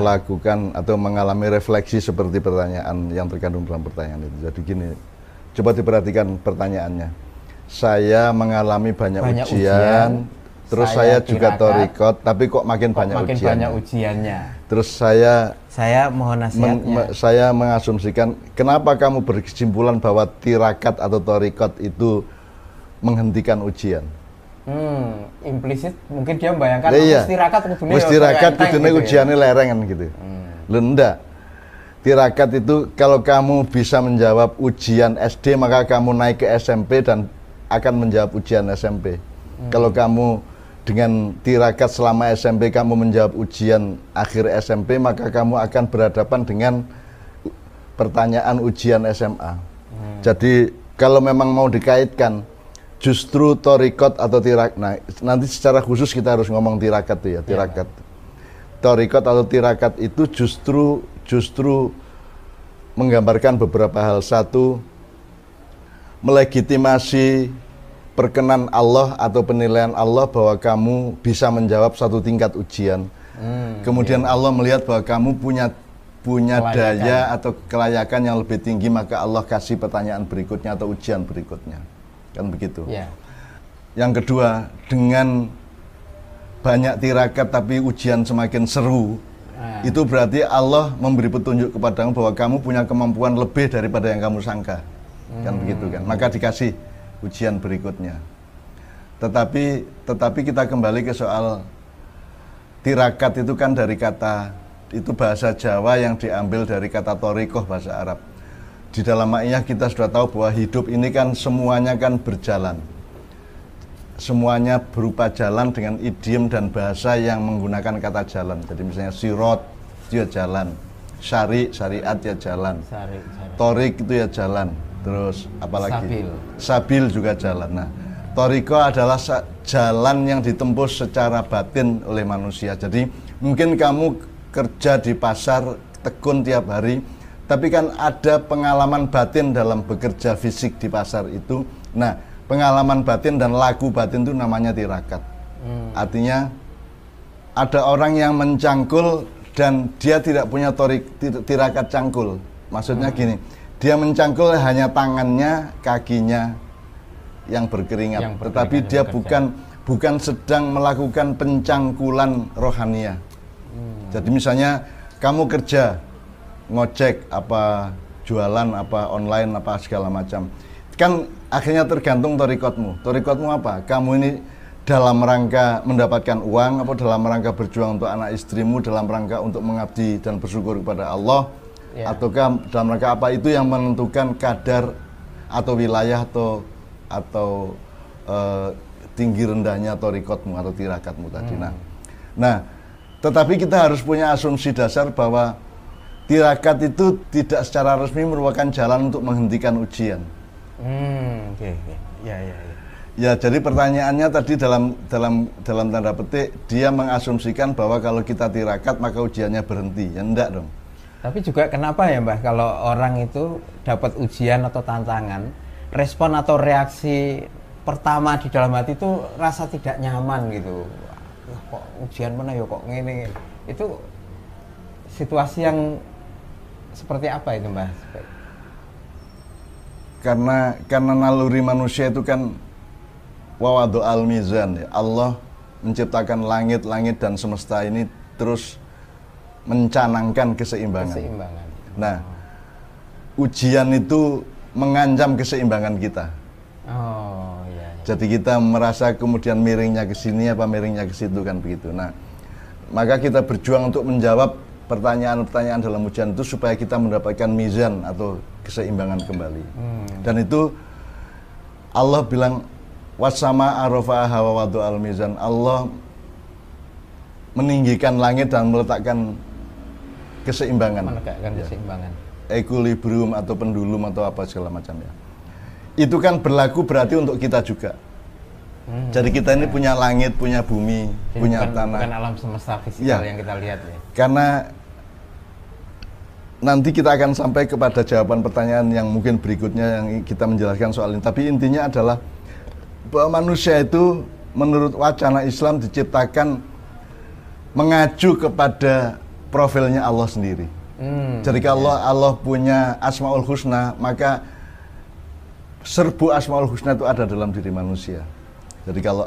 melakukan atau mengalami refleksi seperti pertanyaan yang terkandung dalam pertanyaan itu. Jadi gini, coba diperhatikan pertanyaannya. Saya mengalami banyak ujian, terus saya juga thariqat, tapi kok makin banyak ujiannya. Terus saya mohon nasihatnya. Saya mengasumsikan, kenapa kamu berkesimpulan bahwa tirakat atau thariqat itu menghentikan ujian? Implisit mungkin dia membayangkan tirakat kudune ujiannya lerengan gitu. Lho ndak. Tirakat itu kalau kamu bisa menjawab ujian SD maka kamu naik ke SMP dan akan menjawab ujian SMP. Kalau kamu dengan tirakat selama SMP kamu menjawab ujian akhir SMP maka kamu akan berhadapan dengan pertanyaan ujian SMA. Jadi kalau memang mau dikaitkan justru thariqat atau tirakat. Nah, nanti secara khusus kita harus ngomong tirakat tuh ya, tirakat. Thariqat atau tirakat itu justru menggambarkan beberapa hal. Satu, melegitimasi perkenan Allah atau penilaian Allah bahwa kamu bisa menjawab satu tingkat ujian. Kemudian Allah melihat bahwa kamu punya daya atau kelayakan yang lebih tinggi, maka Allah kasih pertanyaan berikutnya atau ujian berikutnya. Kan begitu. Yang kedua, dengan banyak tirakat tapi ujian semakin seru, itu berarti Allah memberi petunjuk kepadamu bahwa kamu punya kemampuan lebih daripada yang kamu sangka. Kan begitu kan. Maka dikasih ujian berikutnya. Tetapi kita kembali ke soal tirakat itu kan dari kata, itu bahasa Jawa yang diambil dari kata thariqah bahasa Arab. Di dalam ma'iyah kita sudah tahu bahwa hidup ini kan semuanya kan berjalan. Semuanya berupa jalan dengan idiom dan bahasa yang menggunakan kata jalan. Jadi misalnya sirot, itu ya jalan. Syariat ya jalan. Thariq itu ya jalan. Terus apalagi? Sabil juga jalan. Nah, thariqah adalah jalan yang ditempuh secara batin oleh manusia. Jadi mungkin kamu kerja di pasar, tekun tiap hari, tapi kan ada pengalaman batin dalam bekerja fisik di pasar itu. Nah, pengalaman batin dan laku batin itu namanya tirakat. Artinya ada orang yang mencangkul dan dia tidak punya tirakat cangkul. Maksudnya gini, dia mencangkul hanya tangannya, kakinya yang berkeringat, tetapi dia bukan sedang melakukan pencangkulan rohaniah. Jadi misalnya kamu kerja ngojek apa, jualan apa, online apa segala macam, kan akhirnya tergantung thariqatmu. Thariqatmu apa? Kamu ini dalam rangka mendapatkan uang, apa dalam rangka berjuang untuk anak istrimu, dalam rangka untuk mengabdi dan bersyukur kepada Allah, ataukah dalam rangka apa? Itu yang menentukan kadar atau wilayah atau tinggi rendahnya thariqatmu atau tirakatmu tadi. Nah, tetapi kita harus punya asumsi dasar bahwa tirakat itu tidak secara resmi merupakan jalan untuk menghentikan ujian. Ya, jadi pertanyaannya tadi dalam tanda petik dia mengasumsikan bahwa kalau kita tirakat maka ujiannya berhenti. Ya enggak dong. Tapi juga kenapa ya Mbah, kalau orang itu dapat ujian atau tantangan, respon atau reaksi pertama di dalam hati itu rasa tidak nyaman gitu. Kok ujian mana ya kok ngene. Itu situasi yang seperti apa itu Mbah? Karena naluri manusia itu kan wawadu al-mizan ya. Allah menciptakan langit dan semesta ini terus mencanangkan keseimbangan. Nah, ujian itu mengancam keseimbangan kita. Jadi kita merasa kemudian miringnya ke sini apa miringnya ke situ kan begitu. Nah, maka kita berjuang untuk menjawab pertanyaan-pertanyaan dalam ujian itu supaya kita mendapatkan mizan atau keseimbangan kembali. Dan itu Allah bilang wasama arafa'aha wa wadu'al mizan. Allah meninggikan langit dan meletakkan keseimbangan. Keseimbangan. Equilibrium atau pendulum atau apa segala macam ya. Itu kan berlaku berarti untuk kita juga. Jadi kita ini punya langit, punya bumi, punya tanah. Bukan alam semesta fisikal yang kita lihat ya. Karena nanti kita akan sampai kepada jawaban pertanyaan yang mungkin berikutnya yang kita menjelaskan soal ini. Tapi intinya adalah bahwa manusia itu menurut wacana Islam diciptakan mengacu kepada profilnya Allah sendiri. Jadi kalau Allah punya Asmaul Husna, maka serbu Asmaul Husna itu ada dalam diri manusia. Jadi kalau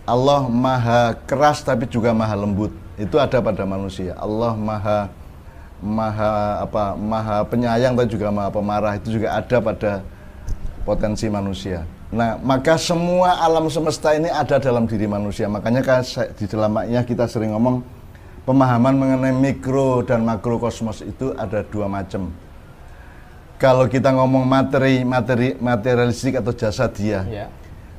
Allah maha keras tapi juga maha lembut, itu ada pada manusia. Allah maha penyayang tapi juga maha pemarah, itu juga ada pada potensi manusia. Nah, maka semua alam semesta ini ada dalam diri manusia. Makanya di dalam maknya kita sering ngomong pemahaman mengenai mikro dan makro kosmos itu ada dua macam. Kalau kita ngomong materialistik atau jasadiah,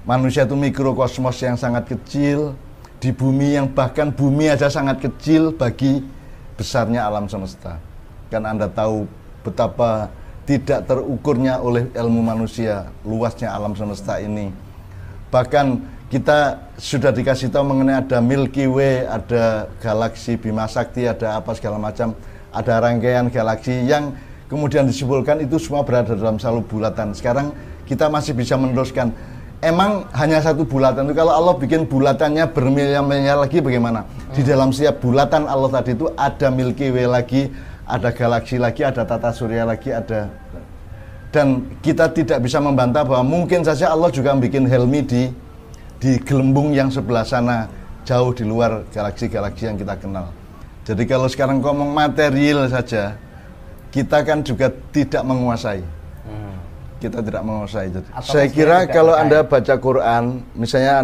manusia itu mikrokosmos yang sangat kecil di bumi, yang bahkan bumi aja sangat kecil bagi besarnya alam semesta. Kan Anda tahu betapa tidak terukurnya oleh ilmu manusia luasnya alam semesta ini. Bahkan kita sudah dikasih tahu mengenai ada Milky Way, ada galaksi Bima Sakti, ada apa segala macam, ada rangkaian galaksi yang kemudian disimpulkan itu semua berada dalam satu bulatan. Sekarang kita masih bisa meneruskan, emang hanya satu bulatan itu, kalau Allah bikin bulatannya bermiliar-miliar lagi bagaimana? Di dalam setiap bulatan Allah tadi itu ada Milky Way lagi, ada galaksi lagi, ada tata surya lagi, ada. Dan kita tidak bisa membantah bahwa mungkin saja Allah juga bikin helmi di gelembung yang sebelah sana, jauh di luar galaksi-galaksi yang kita kenal. Jadi kalau sekarang ngomong material saja, kita kan juga tidak menguasai. Kita tidak menguasai. Jadi, saya kira kalau Anda baca Quran, misalnya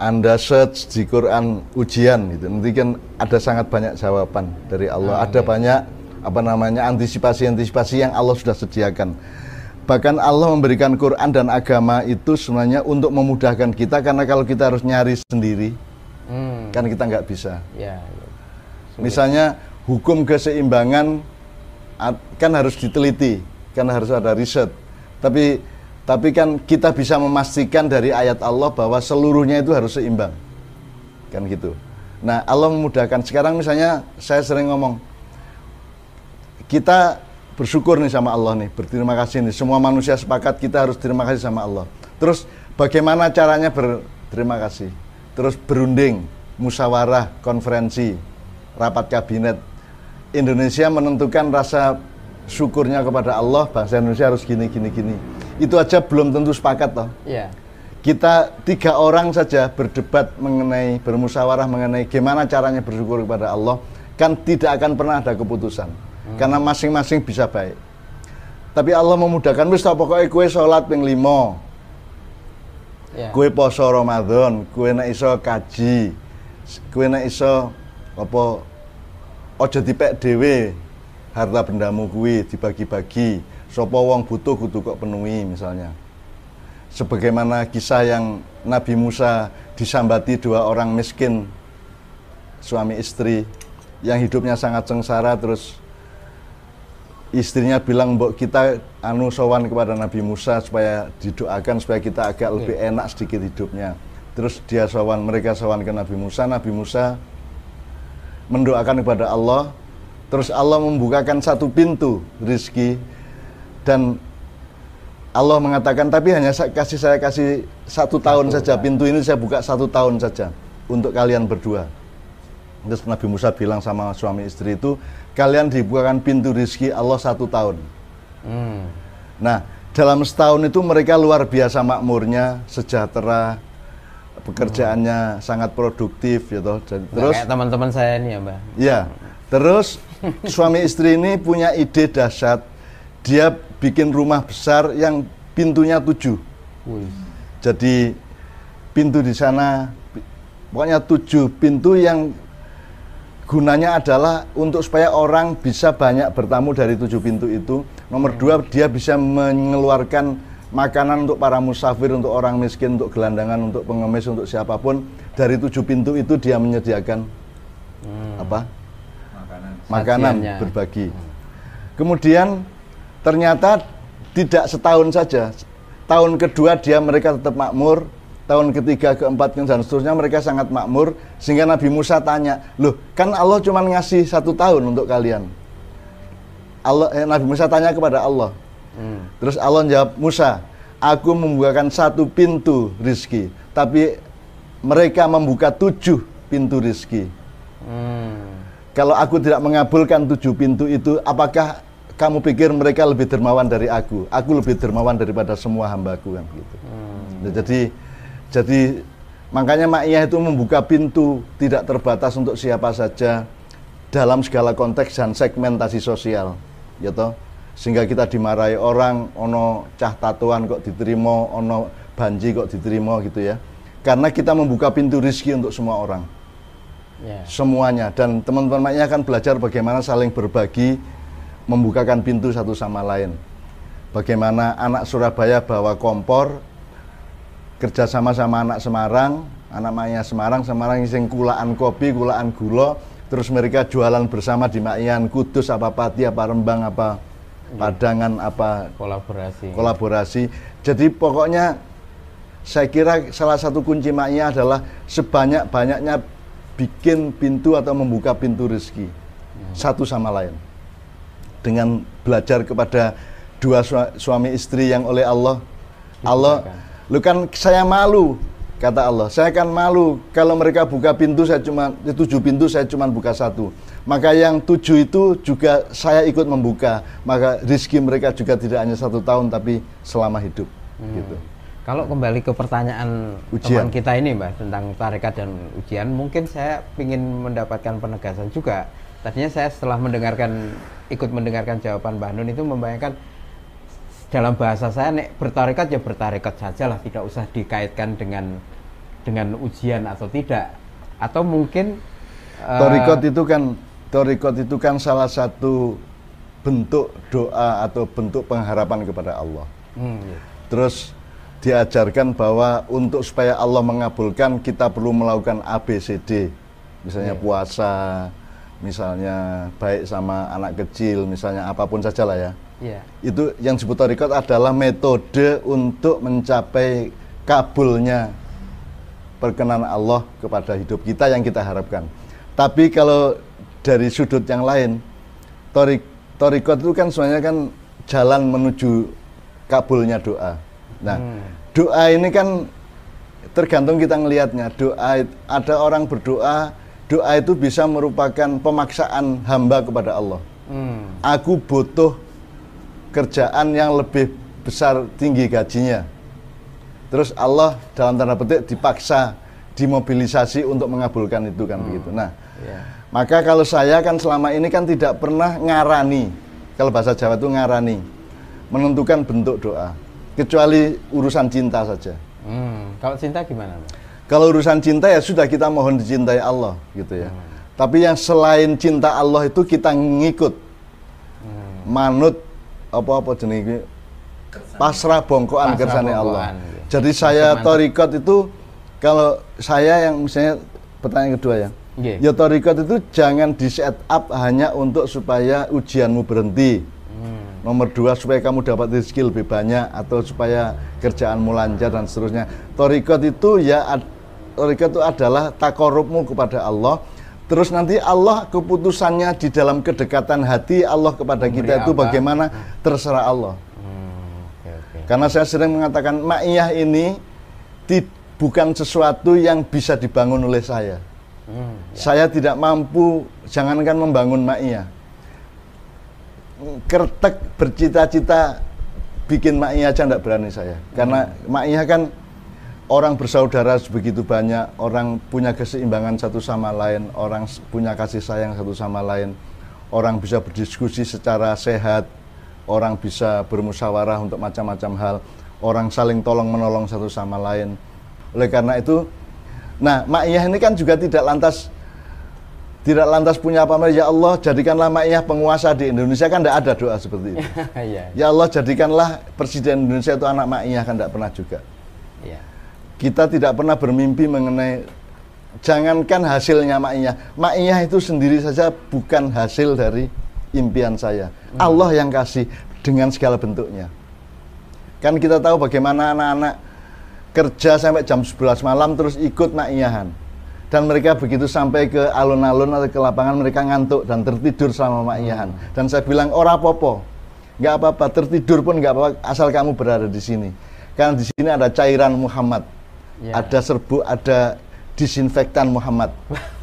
Anda search di Quran ujian gitu, nanti kan ada sangat banyak jawaban dari Allah. Ada banyak antisipasi yang Allah sudah sediakan. Bahkan Allah memberikan Quran dan agama itu sebenarnya untuk memudahkan kita, karena kalau kita harus nyari sendiri, kan kita nggak bisa. Misalnya hukum keseimbangan kan harus diteliti, kan harus ada riset. Tapi kan kita bisa memastikan dari ayat Allah bahwa seluruhnya itu harus seimbang, kan gitu. Nah, Allah memudahkan. Sekarang misalnya saya sering ngomong, kita bersyukur nih sama Allah nih, berterima kasih nih. Semua manusia sepakat kita harus terima kasih sama Allah. Terus bagaimana caranya berterima kasih? Terus berunding, musyawarah, konferensi, rapat kabinet. Indonesia menentukan rasa syukurnya kepada Allah, bangsa Indonesia harus gini. Itu aja belum tentu sepakat toh. Kita 3 orang saja berdebat bermusyawarah mengenai gimana caranya bersyukur kepada Allah, kan tidak akan pernah ada keputusan. Karena masing-masing bisa baik. Tapi Allah memudahkan, wis pokoknya kue sholat ping 5, kue poso Ramadan, kue nek iso kaji, kue nek iso ojo dipek dhewe harta bendamu kuwi, dibagi-bagi. Sapa wong butuh kudu kok penuhi misalnya. Sebagaimana kisah yang Nabi Musa disambati 2 orang miskin, suami istri yang hidupnya sangat sengsara, terus istrinya bilang, "Mbok kita sowan kepada Nabi Musa supaya didoakan supaya kita agak lebih enak sedikit hidupnya." Terus mereka sowan ke Nabi Musa. Nabi Musa mendoakan kepada Allah. Terus Allah membukakan satu pintu rezeki, dan Allah mengatakan, tapi hanya saya kasih 1 tahun saja, pintu ini saya buka 1 tahun saja untuk kalian berdua. Terus Nabi Musa bilang sama suami istri itu, kalian dibukakan pintu rezeki Allah 1 tahun. Nah, dalam setahun itu mereka luar biasa makmurnya, sejahtera, pekerjaannya sangat produktif gitu. Terus kayak teman-teman saya ini ya, Mbak. Ya, terus suami istri ini punya ide dahsyat. Dia bikin rumah besar yang pintunya 7. Jadi pintu di sana, pokoknya 7 pintu yang gunanya adalah untuk supaya orang bisa banyak bertamu dari 7 pintu itu. Nomor 2, dia bisa mengeluarkan makanan untuk para musafir, untuk orang miskin, untuk gelandangan, untuk pengemis, untuk siapapun. Dari 7 pintu itu dia menyediakan makanan berbagi. Kemudian ternyata tidak setahun saja. Tahun kedua mereka tetap makmur. Tahun ketiga, keempat, dan seterusnya mereka sangat makmur. Sehingga Nabi Musa tanya, loh kan Allah cuma ngasih 1 tahun untuk kalian. Nabi Musa tanya kepada Allah. Terus Allah jawab, Musa, aku membukakan 1 pintu rizki, tapi mereka membuka 7 pintu rizki. Kalau aku tidak mengabulkan 7 pintu itu, apakah kamu pikir mereka lebih dermawan dari aku? Aku lebih dermawan daripada semua hambaku kan gitu. Nah, jadi makanya Ma'iyah itu membuka pintu tidak terbatas untuk siapa saja dalam segala konteks dan segmentasi sosial, ya toh. Sehingga kita dimarahi orang, ono cah tatuan kok diterima, ono banji kok diterima gitu ya. Karena kita membuka pintu rezeki untuk semua orang. Semuanya. Dan teman-teman Ma'iyah akan belajar bagaimana saling berbagi, membukakan pintu satu sama lain. Bagaimana anak Surabaya bawa kompor, kerjasama sama anak Semarang, anak Ma'iyah Semarang sing kulaan kopi, kulaan gula, terus mereka jualan bersama di Ma'iyah Kudus, apa Pati, apa Rembang, apa Padangan, apa kolaborasi. Jadi pokoknya saya kira salah satu kunci Ma'iyah adalah sebanyak-banyaknya bikin pintu atau membuka pintu rezeki satu sama lain dengan belajar kepada dua suami istri yang oleh Allah lu kan saya malu, kata Allah, saya akan malu kalau mereka buka pintu 7 pintu saya cuma buka 1. Maka yang 7 itu juga saya ikut membuka, maka rezeki mereka juga tidak hanya 1 tahun tapi selama hidup. Gitu. Kalau kembali ke pertanyaan teman kita ini Mbak tentang tarekat dan ujian, mungkin saya ingin mendapatkan penegasan juga. Tadinya saya setelah ikut mendengarkan jawaban Mbak Nun itu membayangkan dalam bahasa saya nek bertarekat ya bertarekat saja lah, tidak usah dikaitkan dengan ujian atau tidak. Atau mungkin Torikot itu kan salah satu bentuk doa atau bentuk pengharapan kepada Allah. Terus diajarkan bahwa untuk supaya Allah mengabulkan kita perlu melakukan ABCD, misalnya puasa, misalnya baik sama anak kecil, misalnya apapun saja lah ya. Itu yang disebut Torikot adalah metode untuk mencapai kabulnya perkenan Allah kepada hidup kita yang kita harapkan. Tapi kalau dari sudut yang lain, Torikot itu kan sebenarnya kan jalan menuju kabulnya doa. Nah, doa ini kan tergantung kita ngelihatnya. Doa, ada orang berdoa, doa itu bisa merupakan pemaksaan hamba kepada Allah. Aku butuh kerjaan yang lebih besar, tinggi gajinya. Terus Allah dalam tanda petik dipaksa, dimobilisasi untuk mengabulkan itu kan begitu. Nah, maka kalau saya kan selama ini kan tidak pernah ngarani, kalau bahasa Jawa itu ngarani, menentukan bentuk doa, kecuali urusan cinta saja. Kalau cinta gimana? Kalau urusan cinta ya sudah kita mohon dicintai Allah gitu ya. Tapi yang selain cinta Allah itu kita ngikut, manut apa jenis pasrah bongkoan kersane Allah. Jadi saya Torikot itu, kalau saya yang misalnya pertanyaan kedua ya. Ya Torikot itu jangan di set up hanya untuk supaya ujianmu berhenti. Nomor 2 supaya kamu dapat rezeki lebih banyak atau supaya kerjaanmu lancar dan seterusnya. Torikot itu adalah takorubmu kepada Allah. Terus nanti Allah keputusannya di dalam kedekatan hati Allah kepada kita itu bagaimana terserah Allah. Karena saya sering mengatakan Ma'iyah ini bukan sesuatu yang bisa dibangun oleh saya. Saya tidak mampu, jangankan membangun Ma'iyah, kertek bercita-cita bikin Ma'iyah aja tidak berani saya. Karena Ma'iyah kan orang bersaudara begitu banyak, orang punya keseimbangan satu sama lain, orang punya kasih sayang satu sama lain, orang bisa berdiskusi secara sehat, orang bisa bermusyawarah untuk macam-macam hal, orang saling tolong menolong satu sama lain. Oleh karena itu, nah Ma'iyah ini kan juga tidak lantas punya apa-apa. Ya Allah jadikanlah Ma'iyah penguasa di Indonesia, kan tidak ada doa seperti itu. Ya Allah jadikanlah presiden Indonesia itu anak Ma'iyah, kan tidak pernah juga. Kita tidak pernah bermimpi mengenai, jangankan hasilnya Ma'iyah. Ma'iyah itu sendiri saja bukan hasil dari impian saya. Allah yang kasih dengan segala bentuknya. Kan kita tahu bagaimana anak-anak kerja sampai jam 11 malam terus ikut Ma'iyahan. Dan mereka begitu sampai ke alun-alun atau ke lapangan mereka ngantuk dan tertidur selama Ma'iyahan. Dan saya bilang ora apa-apa, nggak apa-apa, tertidur pun nggak apa-apa asal kamu berada di sini. Karena di sini ada cairan Muhammad, ada serbuk, ada disinfektan Muhammad,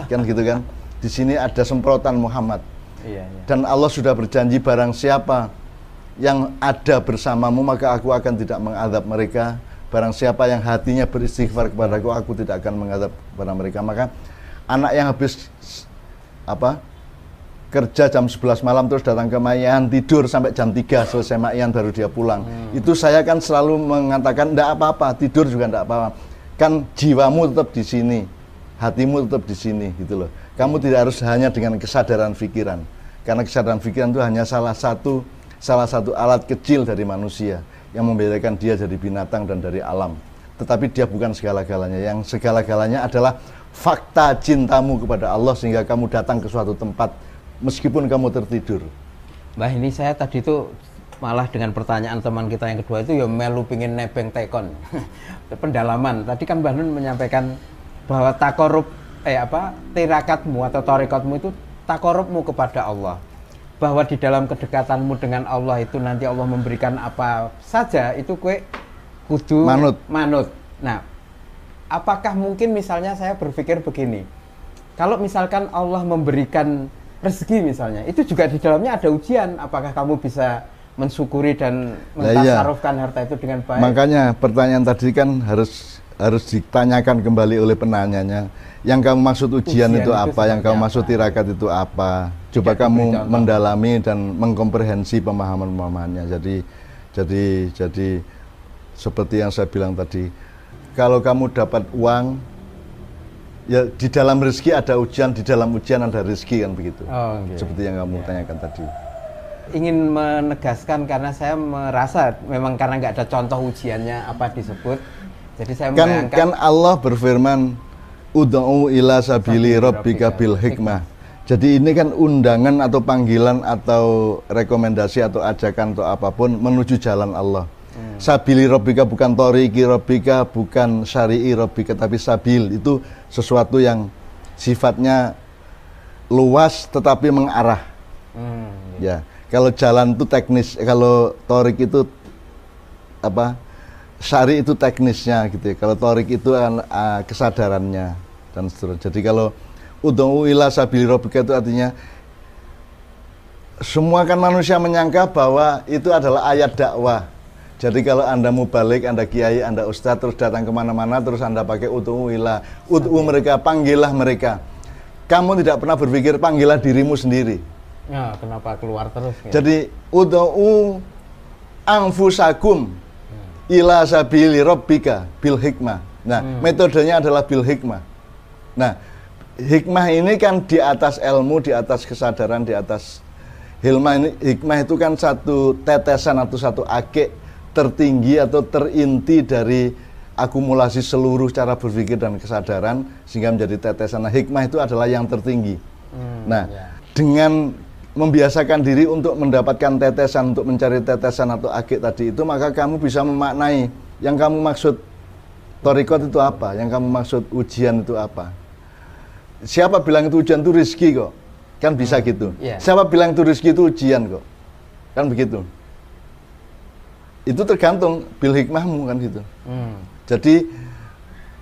kan gitu kan. Di sini ada semprotan Muhammad. Iya, iya. Dan Allah sudah berjanji barang siapa yang ada bersamamu maka aku akan tidak mengadab mereka. Barang siapa yang hatinya beristighfar kepadaku, aku tidak akan mengadab kepada mereka. Maka anak yang habis kerja jam 11 malam terus datang ke Mayan, tidur sampai jam 3 selesai Mayan baru dia pulang. Itu saya kan selalu mengatakan enggak apa-apa, tidur juga enggak apa-apa. Kan jiwamu tetap di sini, hatimu tetap di sini gitu loh. Kamu tidak harus hanya dengan kesadaran pikiran. Karena kesadaran pikiran itu hanya salah satu alat kecil dari manusia yang membedakan dia dari binatang dan dari alam. Tetapi dia bukan segala-galanya. Yang segala-galanya adalah fakta cintamu kepada Allah sehingga kamu datang ke suatu tempat meskipun kamu tertidur. Mbah, ini saya tadi tuh malah dengan pertanyaan teman kita yang kedua itu ya melu pingin nebeng tekon. Pendalaman. Tadi kan Mbah Nun menyampaikan bahwa tirakatmu atau torikotmu itu takorubmu kepada Allah. Bahwa di dalam kedekatanmu dengan Allah itu nanti Allah memberikan apa saja itu kue kudu manut. Nah, apakah mungkin misalnya saya berpikir begini, kalau misalkan Allah memberikan rezeki misalnya, itu juga di dalamnya ada ujian, apakah kamu bisa mensyukuri dan mentasarufkan harta itu dengan baik? Makanya pertanyaan tadi kan harus ditanyakan kembali oleh penanyanya. Yang kamu maksud ujian itu apa? Yang kamu maksud tirakat itu apa? Coba kamu mendalami dan mengkomprehensi pemahaman-pemahamannya. Jadi seperti yang saya bilang tadi, kalau kamu dapat uang, ya di dalam rezeki ada ujian, di dalam ujian ada rezeki kan begitu. Oh, okay. Seperti yang kamu tanyakan tadi. Ingin menegaskan karena saya merasa memang karena nggak ada contoh ujiannya apa disebut. Jadi saya membayangkan kan Allah berfirman ud'u ila sabili rabbika bil hikmah. Jadi ini kan undangan atau panggilan atau rekomendasi atau ajakan atau apapun menuju jalan Allah. Sabili rabbika bukan toriki rabbika, bukan syari'i rabbika, tapi sabil itu sesuatu yang sifatnya luas tetapi mengarah. Ya, kalau jalan itu teknis, kalau torik itu syari itu teknisnya gitu ya. Kalau torik itu kesadarannya dan seterusnya. Jadi kalau ud'u ila sabili rabbika itu artinya semua kan manusia menyangka bahwa itu adalah ayat dakwah. Jadi kalau Anda mubalik, Anda kiai, Anda ustadz terus datang kemana-mana terus Anda pakai ud'u mereka, panggillah mereka. Kamu tidak pernah berpikir panggillah dirimu sendiri. Ya, kenapa keluar terus? Ya? Jadi ud'u anfusakum ila sabili rabbika bil hikmah. Nah, metodenya adalah bil hikmah. Nah, hikmah ini kan di atas ilmu, di atas kesadaran, di atas hikmah itu kan satu tetesan atau satu akik tertinggi atau terinti dari akumulasi seluruh cara berpikir dan kesadaran sehingga menjadi tetesan. Nah, hikmah itu adalah yang tertinggi. Dengan membiasakan diri untuk mendapatkan tetesan, untuk mencari tetesan atau akik tadi itu, maka kamu bisa memaknai yang kamu maksud torikot itu apa, yang kamu maksud ujian itu apa. Siapa bilang itu ujian itu rezeki kok, kan bisa gitu. Siapa bilang itu rezeki itu ujian kok, kan begitu. Itu tergantung bil hikmahmu kan gitu. Jadi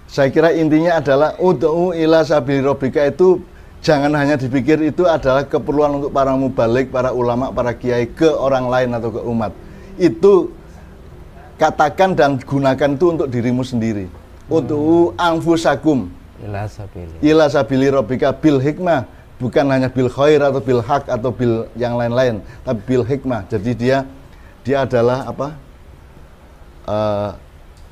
saya kira intinya adalah ud'u ila sabili rabbika itu jangan hanya dipikir itu adalah keperluan untuk para mubalik, para ulama, para kiai ke orang lain atau ke umat. Itu katakan dan gunakan itu untuk dirimu sendiri. Ud'u anfusakum ila sabili rabbika bil hikmah, bukan hanya bil khair atau bil haq atau bil yang lain-lain, tapi bil hikmah. Jadi dia adalah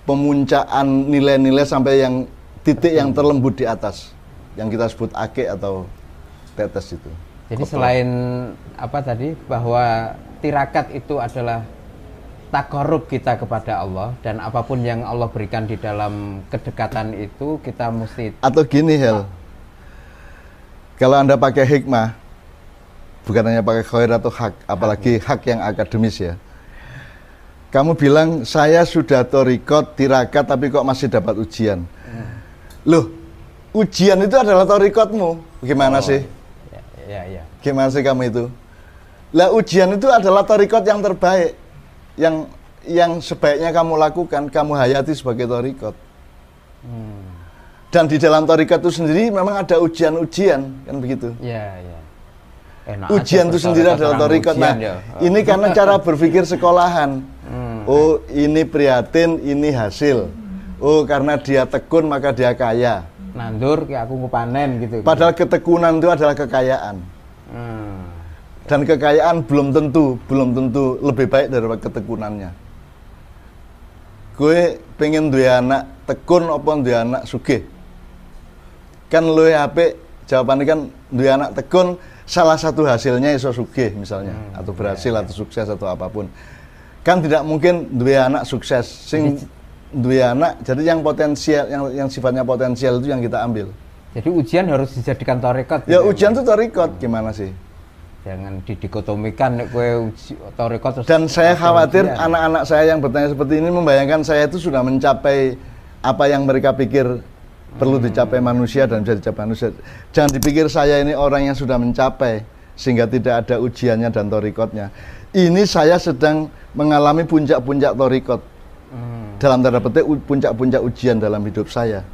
pemuncaan nilai-nilai sampai yang titik yang terlembut di atas, yang kita sebut akik atau tetes itu. Jadi selain bahwa tirakat itu adalah takarrub kita kepada Allah, dan apapun yang Allah berikan di dalam kedekatan itu kita mesti. Atau gini Hel, kalau Anda pakai hikmah, bukan hanya pakai khair atau hak, apalagi hak yang akademis ya. Kamu bilang saya sudah torikot, tirakat, tapi kok masih dapat ujian. Loh, ujian itu adalah torikotmu. Gimana sih? Ya. Gimana sih kamu itu? Lah ujian itu adalah torikot yang terbaik, yang sebaiknya kamu lakukan, kamu hayati sebagai torikot. Dan di dalam tarekat itu sendiri memang ada ujian-ujian, kan begitu. Iya, iya. Ujian itu sendiri adalah tarekat. Nah, ini karena cara berpikir sekolahan. Oh, ini prihatin, ini hasil. Oh, karena dia tekun maka dia kaya. Nandur kayak aku panen gitu. Padahal ketekunan itu adalah kekayaan. Dan kekayaan belum tentu lebih baik daripada ketekunannya. Gue pengen duwe anak tekun apa duwe anak sugih? Kan luwih apik jawabannya kan duwe anak tekun, salah satu hasilnya iso sugih misalnya, atau berhasil atau sukses atau apapun. Kan tidak mungkin duwe anak sukses, sing duwe anak jadi yang potensial, yang sifatnya potensial itu yang kita ambil. Jadi ujian harus dijadikan tarekat. Ya ujian itu tarekat, gimana sih? Jangan didikotomikan kue tarekat. Dan saya khawatir anak-anak saya yang bertanya seperti ini membayangkan saya itu sudah mencapai apa yang mereka pikir perlu dicapai manusia dan bisa dicapai manusia. Jangan dipikir saya ini orang yang sudah mencapai sehingga tidak ada ujiannya dan torikotnya. Ini saya sedang mengalami puncak-puncak torikot. Dalam tanda petik puncak-puncak ujian dalam hidup saya.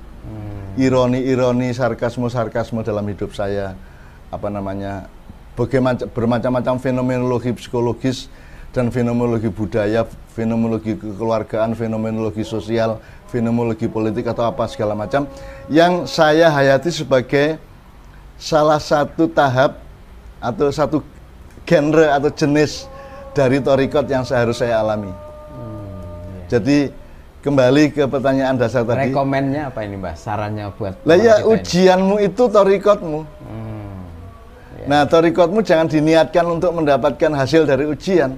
Ironi-ironi, sarkasme-sarkasme dalam hidup saya. Apa namanya? Bermacam-macam fenomenologi psikologis dan fenomenologi budaya, fenomenologi kekeluargaan, fenomenologi sosial, fenomenologi politik atau apa segala macam yang saya hayati sebagai salah satu tahap atau satu genre atau jenis dari torikot yang seharusnya saya alami. Jadi kembali ke pertanyaan dasar tadi. Rekomennya apa ini Mbah? Sarannya buat lah ya ujianmu ini itu torikotmu. Nah torikotmu jangan diniatkan untuk mendapatkan hasil dari ujian.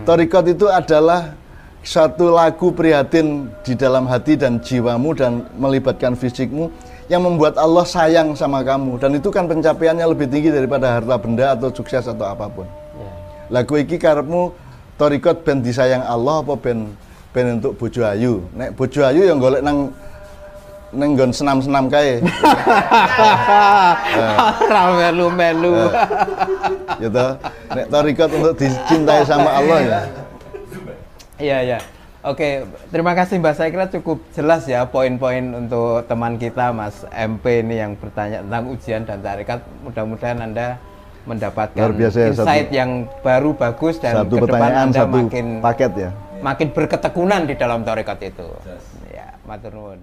Torikot itu adalah satu lagu prihatin di dalam hati dan jiwamu dan melibatkan fisikmu yang membuat Allah sayang sama kamu, dan itu kan pencapaiannya lebih tinggi daripada harta benda atau sukses atau apapun. Lagu iki karepmu torikot ben disayang Allah apa ben untuk bojo ayu. Nek bojo ayu yang golek nang nggon senam-senam kae. Ora melu-melu. Gitu. Nek torikot untuk dicintai sama Allah ya. Iya, iya. Oke, terima kasih Mbak. Saya kira cukup jelas ya poin-poin untuk teman kita Mas MP ini yang bertanya tentang ujian dan tarekat. Mudah-mudahan Anda mendapatkan insight yang baru bagus dan ke depan Anda makin paket ya. Makin berketekunan di dalam tarekat itu. Ya, matur nuwun.